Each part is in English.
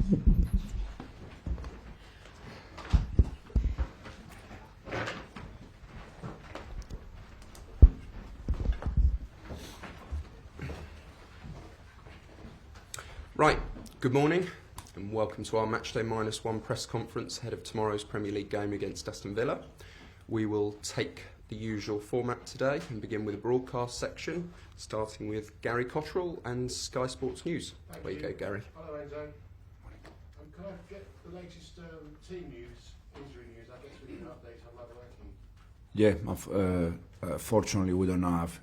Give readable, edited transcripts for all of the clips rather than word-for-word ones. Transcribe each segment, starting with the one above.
Right, good morning and welcome to our Matchday -1 press conference ahead of tomorrow's Premier League game against Aston Villa. We will take the usual format today and begin with a broadcast section, starting with Gary Cottrell and Sky Sports News. There you go, Gary. Hello, Enzo. Can I get the latest team news, injury news? I guess we need an update on that working. Yeah, fortunately we don't have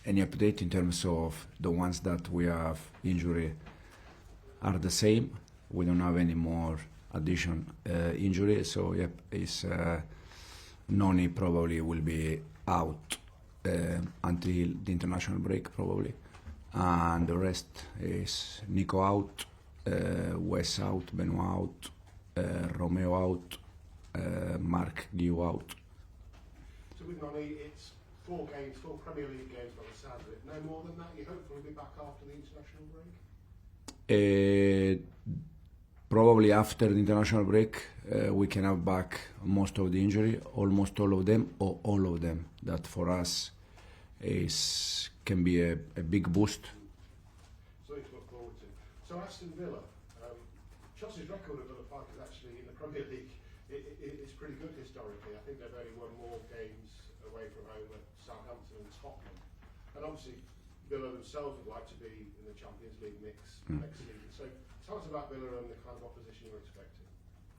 any update in terms of the ones that we have injury are the same. We don't have any more addition injury, so yep, it's Noni probably will be out until the international break probably, and the rest is Nico out, Wes out, Benoit out, Romeo out, Mark Guiu out. So with Noni, it's 4 games, 4 Premier League games by the sound of it. No more than that. You hopefully will be back after the international break. Probably after the international break, we can have back most of the injury, almost all of them, or all of them. That for us can be a big boost. Something to look forward to. So Aston Villa, Chelsea's record at Villa Park is actually in the Premier League. It's pretty good historically. I think they've only won more games away from home at Southampton and Tottenham. And obviously Villa themselves would like to be in the Champions League mix next season. So tell us about Villa and the kind of opposition you're expecting.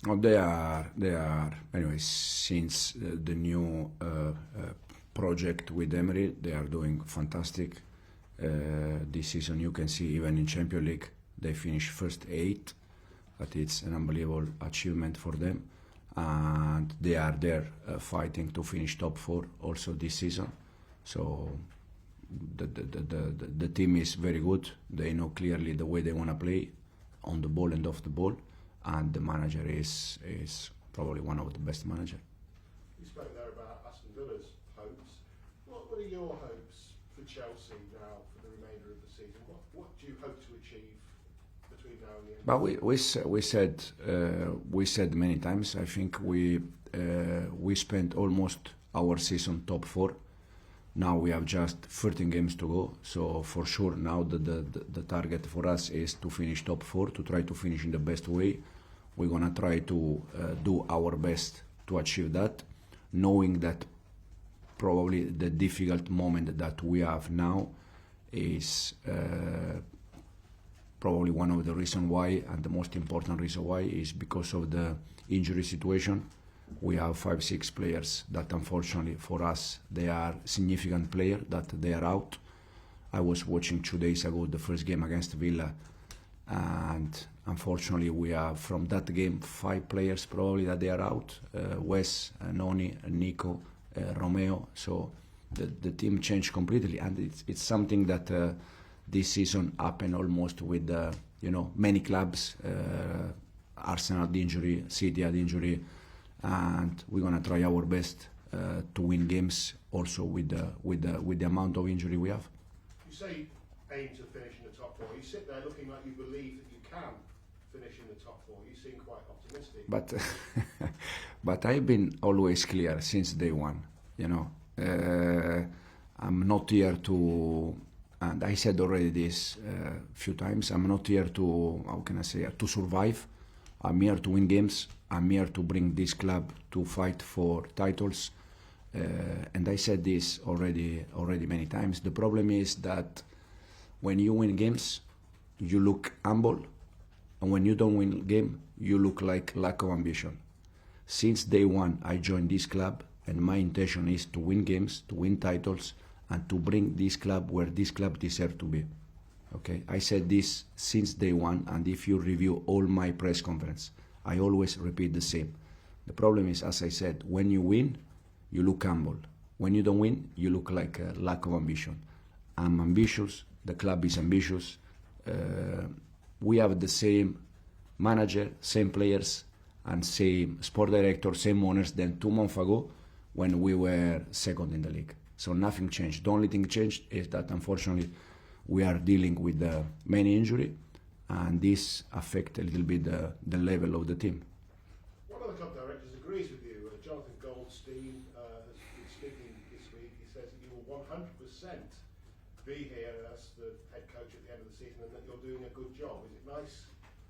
Oh, they are. Anyway, since the new project with Emery, they are doing fantastic. This season, you can see even in Champions League, they finished first 8. But it's an unbelievable achievement for them, and they are there fighting to finish top 4 also this season. So the team is very good. They know clearly the way they want to play on the ball and off the ball, and the manager is probably one of the best managers. You spoke there about Aston Villa's hopes. What are your hopes for Chelsea now for the remainder of the season? What do you hope to achieve between now and the end? But we said many times. I think we spent almost our season top 4. Now we have just 13 games to go, so for sure now the target for us is to finish top 4, to try to finish in the best way. We're gonna try to do our best to achieve that, knowing that probably the difficult moment that we have now is probably one of the reasons why, and the most important reason why, is because of the injury situation. We have 5-6 players that unfortunately for us, they are significant players that they are out. I was watching 2 days ago the first game against Villa, and unfortunately we have from that game 5 players probably that they are out. Wes, Noni, Nico, Romeo. So the team changed completely, and it's something that this season happened almost with many clubs. Arsenal had injury, City had injury, and we're gonna try our best to win games also with the amount of injury we have. You say aim to finish in the top 4. You sit there looking like you believe that you can finish in the top 4. You seem quite optimistic. But I've been always clear since day one. I'm not here to, and I said already this a few times. I'm not here to, how can I say, to survive. I'm here to win games. I'm here to bring this club to fight for titles, and I said this already many times. The problem is that when you win games, you look humble, and when you don't win game, you look like lack of ambition. Since day one, I joined this club, and my intention is to win games, to win titles, and to bring this club where this club deserves to be. Okay, I said this since day one, and if you review all my press conference, I always repeat the same. The problem is, as I said, when you win, you look humble. When you don't win, you look like a lack of ambition. I'm ambitious, the club is ambitious, we have the same manager, same players, and same sport director, same owners than 2 months ago when we were second in the league. So nothing changed. The only thing changed is that unfortunately we are dealing with many injury, and this affect a little bit the level of the team. One of the club directors agrees with you. Jonathan Goldstein has been speaking this week. He says that you will 100% be here as the head coach at the end of the season and that you're doing a good job. Is it nice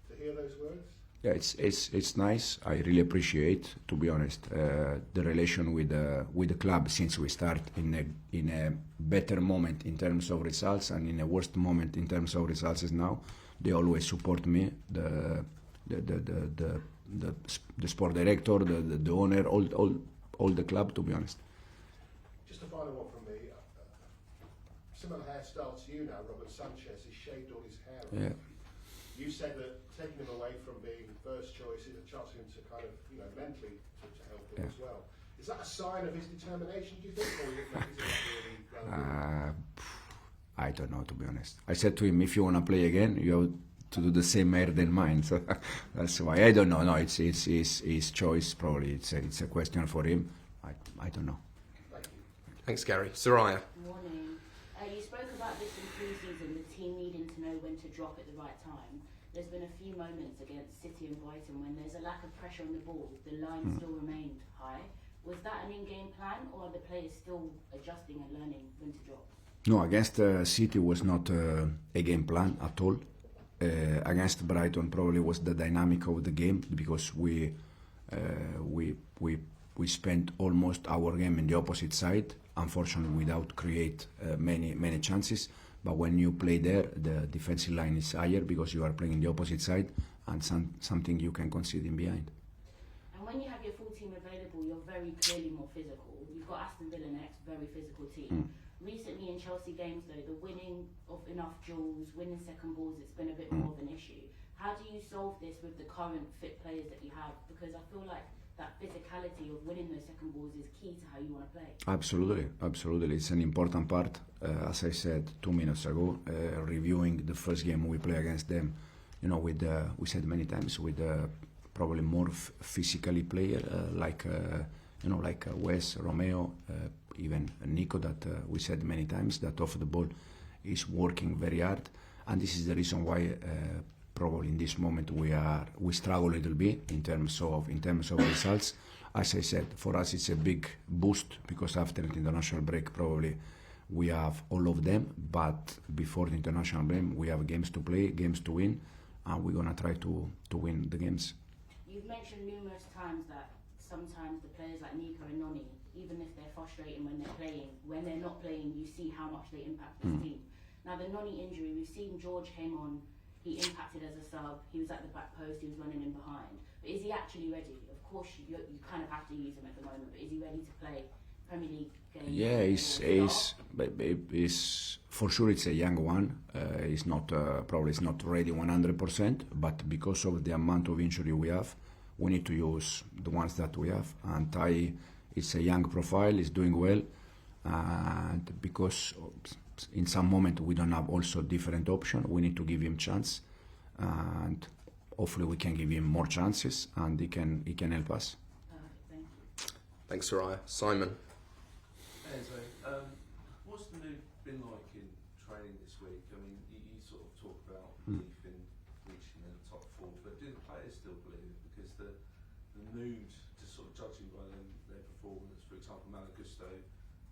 to hear those words? Yeah, it's nice. I really appreciate, to be honest, the relation with the club since we start in a better moment in terms of results and in a worst moment in terms of results as now. They always support me, the sport director, the owner, all the club, to be honest. Just a final one from me. Similar hairstyle to you now, Robert Sanchez. He's shaved all his hair off. Yeah. You said that taking him away from being first choice is a chance for him to kind of, mentally to help him as well. Is that a sign of his determination, do you think, or is it not really I don't know, to be honest. I said to him, if you want to play again, you have to do the same hair than mine. So that's why I don't know. No, it's his choice. Probably it's a question for him. I don't know. Thank you. Thanks, Gary. Soraya. Morning. You spoke about this in pre-season, the team needing to know when to drop at the right time. There's been a few moments against City and Brighton when there's a lack of pressure on the ball. The line still remained high. Was that an in-game plan, or are the players still adjusting and learning when to drop? No, against City was not a game plan at all. Against Brighton probably was the dynamic of the game because we spent almost our game in the opposite side, unfortunately without create many chances. But when you play there, the defensive line is higher because you are playing in the opposite side and something you can concede in behind. And when you have your full team available, you're very clearly more physical. You've got Aston Villa next, very physical team. Recently in Chelsea games though, the winning of enough duels, winning second balls, it's been a bit more of an issue. How do you solve this with the current fit players that you have? Because I feel like that physicality of winning those second balls is key to how you want to play. Absolutely. It's an important part. As I said 2 minutes ago, reviewing the first game we play against them, with we said many times with probably more physically player like Wes, Romeo, even Nico, that we said many times that off the ball is working very hard, and this is the reason why probably in this moment we struggle a little bit in terms of results. As I said, for us it's a big boost because after the international break probably we have all of them, but before the international break we have games to play, games to win, and we're gonna try to win the games. You've mentioned numerous times that sometimes the players like Nico and Noni, even if they're frustrating when they're playing, when they're not playing, you see how much they impact this team. Now the Noni injury, we've seen George came on, he impacted as a sub, he was at the back post, he was running in behind. But is he actually ready? Of course, you kind of have to use him at the moment, but is he ready to play Premier League games? Yeah, he's for sure it's a young one. He's not probably it's not ready 100%, but because of the amount of injury we have, we need to use the ones that we have. And Tai is a young profile, is doing well, and because in some moment we don't have also different option, we need to give him chance, and hopefully we can give him more chances, and he can help us. Thank you. Thanks, Soraya. Simon. Enzo, what's the mood been like in training this week? I mean, you sort of talk about belief in reaching the top four, but do the players still believe? Because the mood, just sort of judging by their performance, for example, Malagusto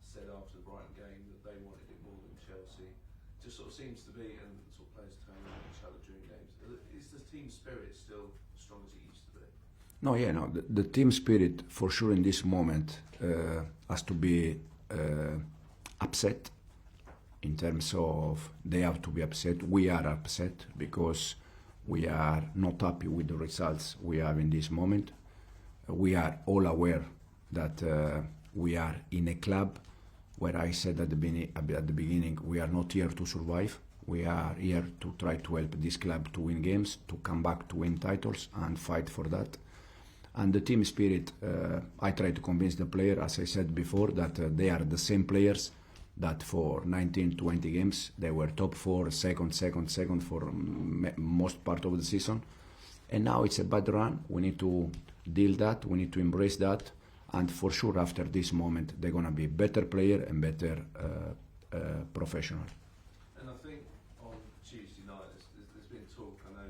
said after the Brighton game that they wanted it more than Chelsea. Just sort of seems to be, and sort of players turning on each other during games. Is the team spirit still as strong as it used to be? No, the team spirit for sure in this moment has to be upset. In terms of they have to be upset, we are upset because we are not happy with the results we have in this moment. We are all aware that we are in a club where I said at the beginning we are not here to survive. We are here to try to help this club to win games, to come back to win titles and fight for that. And the team spirit, I try to convince the player, as I said before, that they are the same players that for 19-20 games they were top 4, second for most part of the season. And now it's a bad run. We need to deal that. We need to embrace that. And for sure, after this moment, they're gonna be better player and better professional. And I think on Tuesday night, there's been talk. I know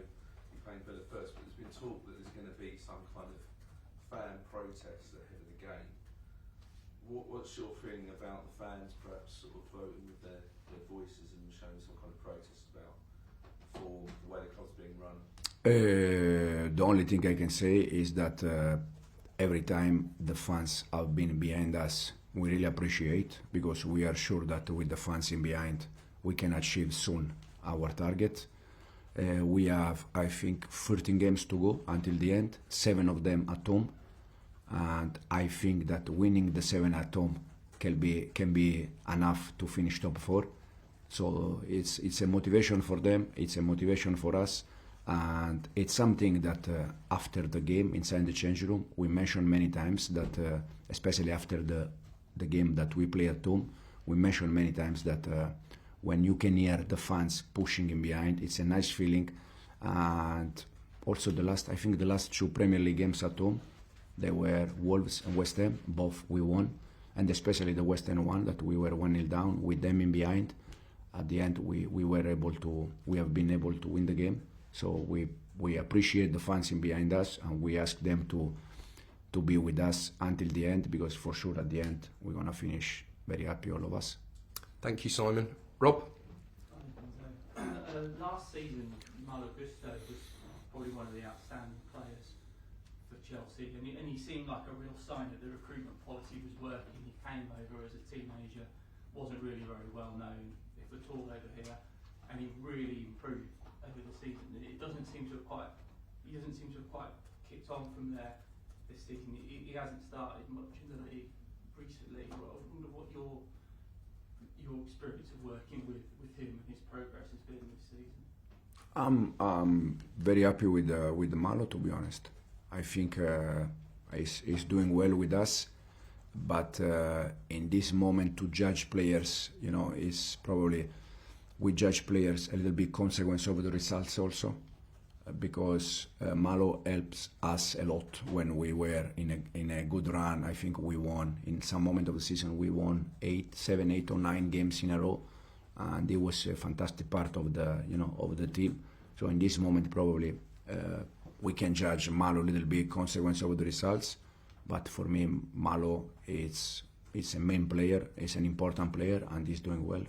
playing Villa first, but there's been talk that there's going to be some kind of fan protest ahead of the game. What's your feeling about the fans perhaps sort of voting with their voices and showing some kind of protest about the way the club's being run? The only thing I can say is that every time the fans have been behind us, we really appreciate, because we are sure that with the fans in behind, we can achieve soon our target. We have, I think, 13 games to go until the end, 7 of them at home, and I think that winning the 7 at home can be enough to finish top 4. So it's a motivation for them, it's a motivation for us, and it's something that after the game inside the change room we mentioned many times that especially after the game that we play at home, we mentioned many times that when you can hear the fans pushing in behind, it's a nice feeling. And also the last 2 Premier League games at home, they were Wolves and West Ham, both we won, and especially the West Ham one that we were 1-0 down with them in behind. At the end we have been able to win the game. So we appreciate the fans in behind us, and we ask them to be with us until the end, because for sure at the end we're going to finish very happy, all of us. Thank you, Simon. Rob? Last season, Malo Gusto was probably one of the outstanding players for Chelsea, and he seemed like a real sign that the recruitment policy was working. He came over as a teenager, wasn't really very well known, if at all, over here, and he really improved over the season. It doesn't seem to have quite, he doesn't seem to have quite kicked on from there this season. He hasn't started much in the league recently. I wonder what your experience of working with him and his progress has been this season. I'm very happy with the Malo, to be honest. I think he's doing well with us, but in this moment to judge players, is probably we judge players a little bit consequence of the results also, because Malo helps us a lot when we were in a good run. I think we won in some moment of the season. We won 7, 8 or 9 games in a row, and it was a fantastic part of the team. So in this moment probably we can judge Malo a little bit consequence of the results, but for me Malo is a main player, is an important player, and he's doing well.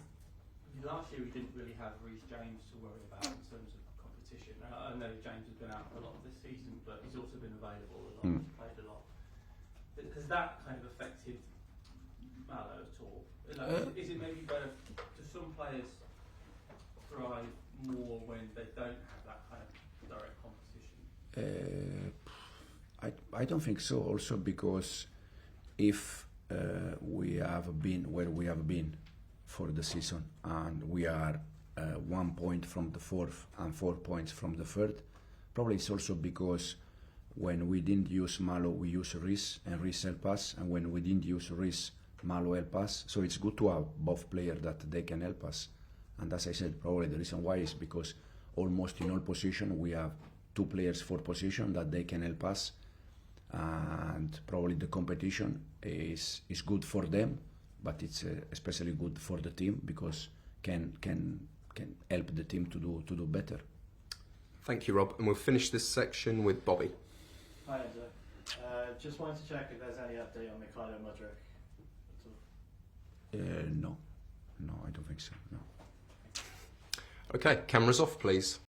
Last year we didn't really have Reece James to worry about in terms of competition. I know James has been out a lot this season, but he's also been available a lot, he's played a lot. Has that kind of affected Malo at all? Is it maybe better, do some players thrive more when they don't have that kind of direct competition? I don't think so, also because if we have been where we have been for the season, and we are 1 point from the 4th and 4 points from the 3rd. Probably it's also because when we didn't use Malo, we use Reece, and Reece help us, and when we didn't use Reece, Malo help us. So it's good to have both players that they can help us. And as I said, probably the reason why is because almost in all positions we have 2 players for position that they can help us, and probably the competition is good for them, but it's especially good for the team because can help the team to do better. Thank you, Rob. And we'll finish this section with Bobby. Hi, Enzo. Just wanted to check if there's any update on Mikhailo Mudryk at all. No, I don't think so. No. Okay, cameras off, please.